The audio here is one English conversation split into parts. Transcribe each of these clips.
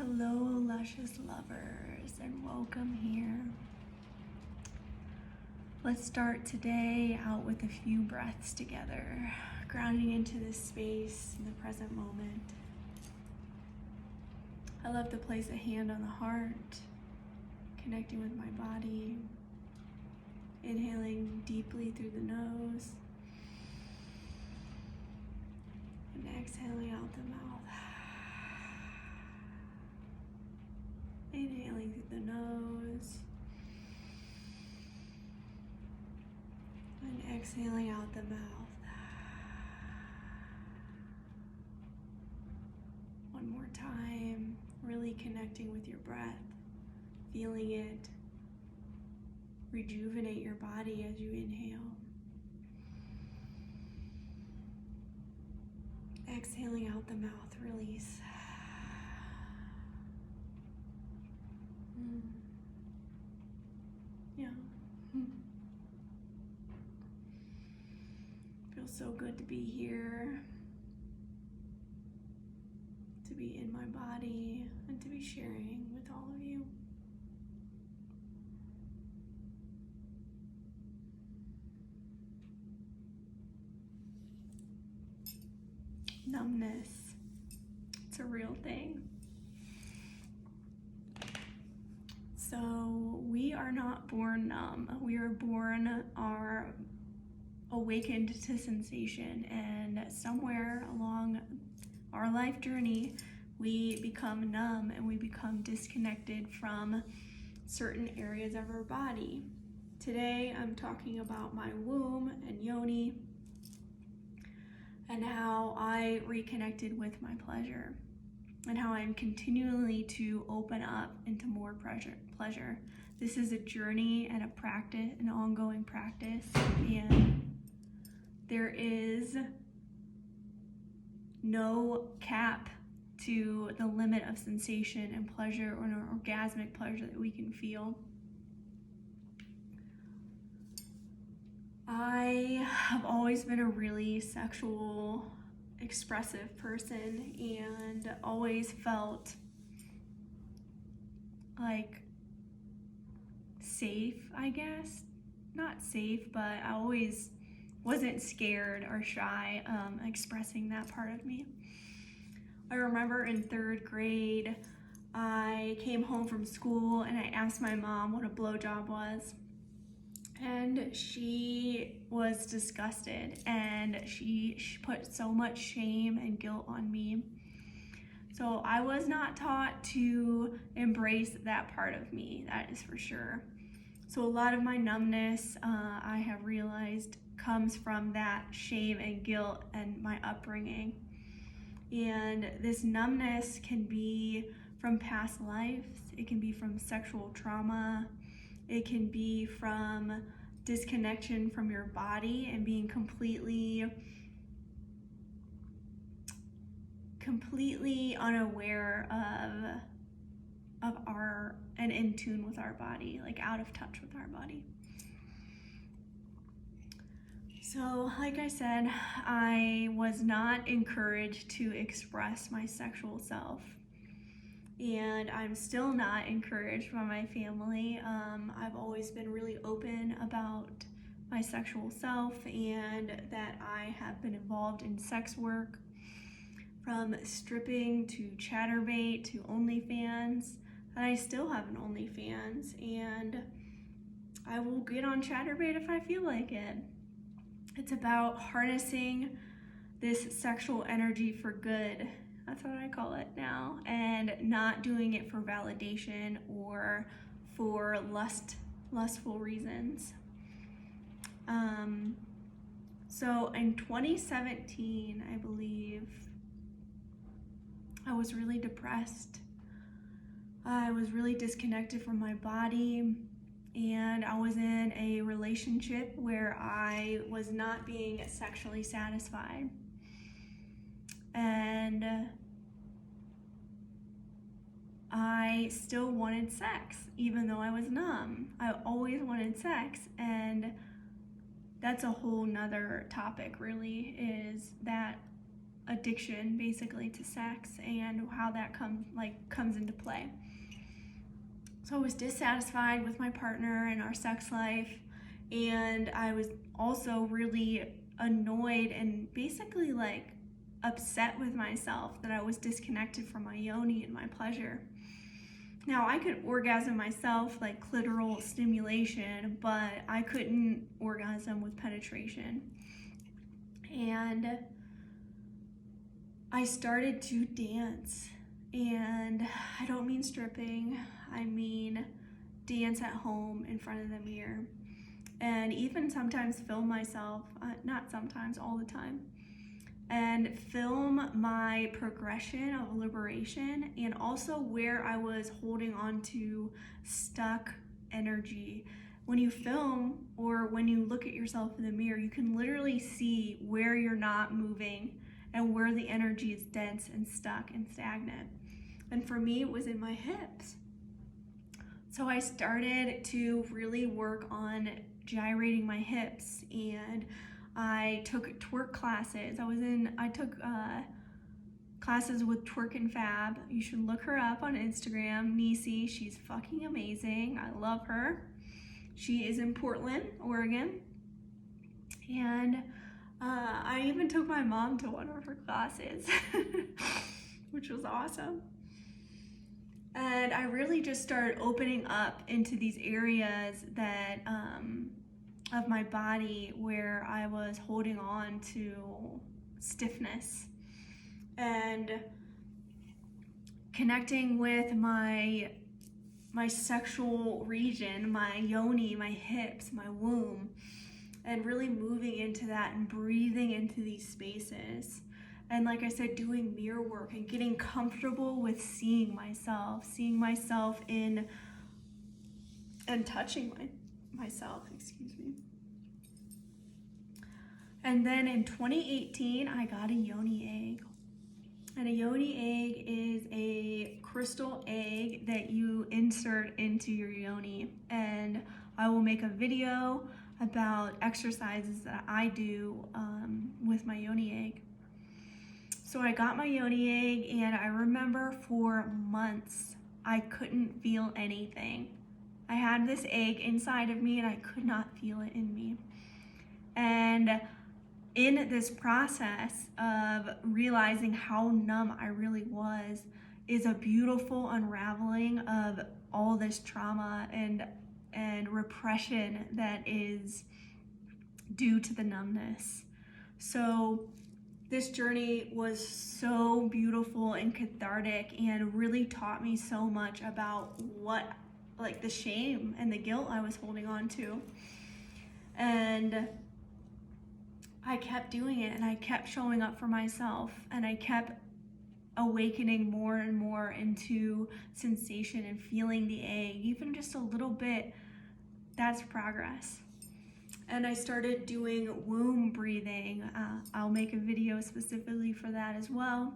Hello, luscious lovers, and welcome here. Let's start today out with a few breaths together, grounding into this space in the present moment. I love to place a hand on the heart, connecting with my body, inhaling deeply through the nose, and exhaling out the mouth. Inhaling through the nose and exhaling out the mouth. One more time, really connecting with your breath, feeling it rejuvenate your body as you inhale. Exhaling out the mouth, release. Yeah. Feels so good to be here, to be in my body, and to be sharing with all of you. Numbness. It's a real thing. So we are not born numb. We are born awakened to sensation, and somewhere along our life journey, we become numb and we become disconnected from certain areas of our body. Today, I'm talking about my womb and Yoni and how I reconnected with my pleasure, and how I'm continually to open up into more pleasure. This is a journey and a practice, an ongoing practice, and there is no cap to the limit of sensation and pleasure, or an orgasmic pleasure that we can feel. I have always been a really sexual, expressive person, and always felt like safe, I guess. Not safe, but I always wasn't scared or shy expressing that part of me. I remember in 3rd grade, I came home from school and I asked my mom what a blowjob was. And she was disgusted, and she put so much shame and guilt on me. So I was not taught to embrace that part of me, that is for sure. So a lot of my numbness, I have realized, comes from that shame and guilt and my upbringing. And this numbness can be from past lives, it can be from sexual trauma, it can be from disconnection from your body and being completely unaware of our, and in tune with our body, like out of touch with our body. So, like I said, I was not encouraged to express my sexual self. And I'm still not encouraged by my family. I've always been really open about my sexual self, and that I have been involved in sex work, from stripping to chatterbait to OnlyFans, and I still have an OnlyFans, and I will get on chatterbait if I feel like it. It's about harnessing this sexual energy for good. That's what I call it now, and not doing it for validation or for lustful reasons. So in 2017, I believe, I was really depressed. I was really disconnected from my body, and I was in a relationship where I was not being sexually satisfied. And I still wanted sex, even though I was numb. I always wanted sex, and that's a whole nother topic, really, is that addiction basically to sex and how that comes into play. So I was dissatisfied with my partner and our sex life, and I was also really annoyed and basically like upset with myself that I was disconnected from my yoni and my pleasure. Now, I could orgasm myself, like clitoral stimulation, but I couldn't orgasm with penetration. And I started to dance, and I don't mean stripping, I mean dance at home in front of the mirror. And even sometimes film myself, not sometimes, all the time, and film my progression of liberation and also where I was holding on to stuck energy. When you film or when you look at yourself in the mirror, you can literally see where you're not moving and where the energy is dense and stuck and stagnant. And for me, it was in my hips. So I started to really work on gyrating my hips, and I took twerk classes. I took classes with Twerk and Fab. You should look her up on Instagram, Nisi. She's fucking amazing. I love her. She is in Portland, Oregon. And I even took my mom to one of her classes, which was awesome. And I really just started opening up into these areas that of my body where I was holding on to stiffness, and connecting with my sexual region, my yoni, my hips, my womb, and really moving into that and breathing into these spaces. And like I said, doing mirror work and getting comfortable with seeing myself in and touching myself, excuse me. And then in 2018, I got a yoni egg. And a yoni egg is a crystal egg that you insert into your yoni. And I will make a video about exercises that I do with my yoni egg. So I got my yoni egg, and I remember for months I couldn't feel anything. I had this egg inside of me and I could not feel it in me. And in this process of realizing how numb I really was is a beautiful unraveling of all this trauma and repression that is due to the numbness. So this journey was so beautiful and cathartic and really taught me so much about what, like, the shame and the guilt I was holding on to. And I kept doing it, and I kept showing up for myself, and I kept awakening more and more into sensation and feeling the egg, even just a little bit. That's progress. And I started doing womb breathing. I'll make a video specifically for that as well.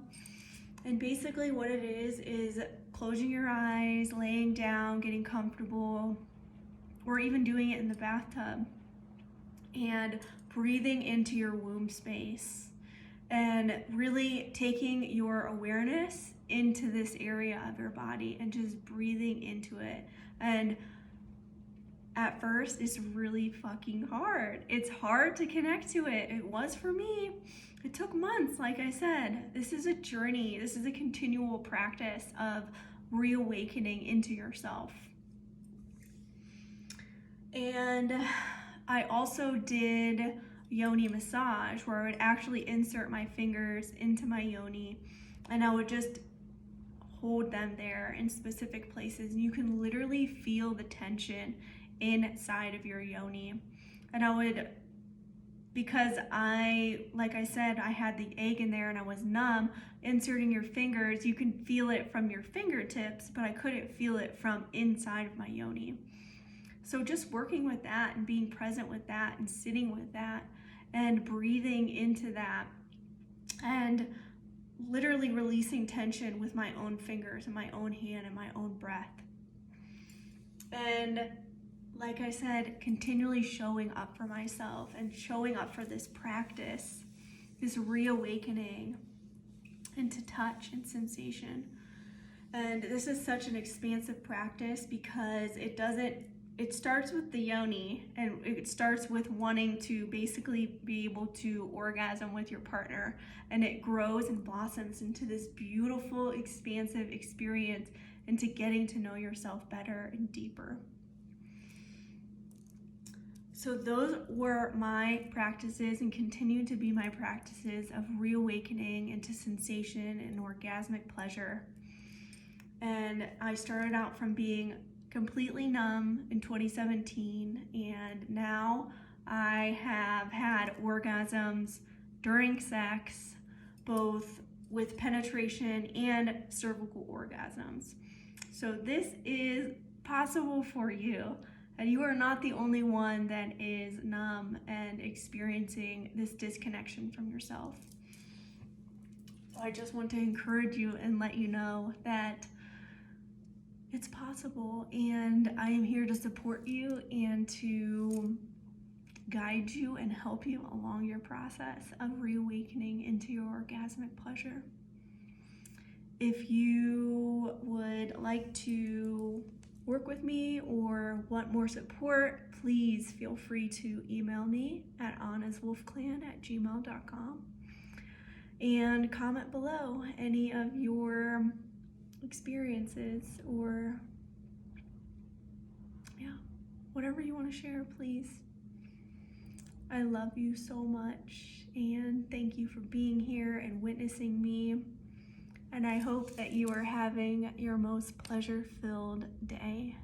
And basically what it is closing your eyes, laying down, getting comfortable, or even doing it in the bathtub, and breathing into your womb space and really taking your awareness into this area of your body and just breathing into it. And at first, it's really fucking hard. It's hard to connect to it. It was for me. It took months, like I said. This is a journey. This is a continual practice of reawakening into yourself. And I also did yoni massage, where I would actually insert my fingers into my yoni, and I would just hold them there in specific places. And you can literally feel the tension inside of your yoni. And I would, because like I said, I had the egg in there and I was numb, inserting your fingers, you can feel it from your fingertips, but I couldn't feel it from inside of my yoni. So just working with that and being present with that and sitting with that and breathing into that and literally releasing tension with my own fingers and my own hand and my own breath. And like I said, continually showing up for myself and showing up for this practice, this reawakening. into touch and sensation. And this is such an expansive practice because it starts with the Yoni, and it starts with wanting to basically be able to orgasm with your partner, and it grows and blossoms into this beautiful, expansive experience into getting to know yourself better and deeper. So those were my practices and continue to be my practices of reawakening into sensation and orgasmic pleasure. And I started out from being completely numb in 2017, and now I have had orgasms during sex, both with penetration and cervical orgasms. So this is possible for you, and you are not the only one that is numb and experiencing this disconnection from yourself. I just want to encourage you and let you know that it's possible, and I am here to support you and to guide you and help you along your process of reawakening into your orgasmic pleasure. If you would like to work with me or want more support, please feel free to email me at honestwolfclan@gmail.com and comment below any of your experiences or whatever you want to share, please. I love you so much, and thank you for being here and witnessing me, and I hope that you are having your most pleasure-filled day.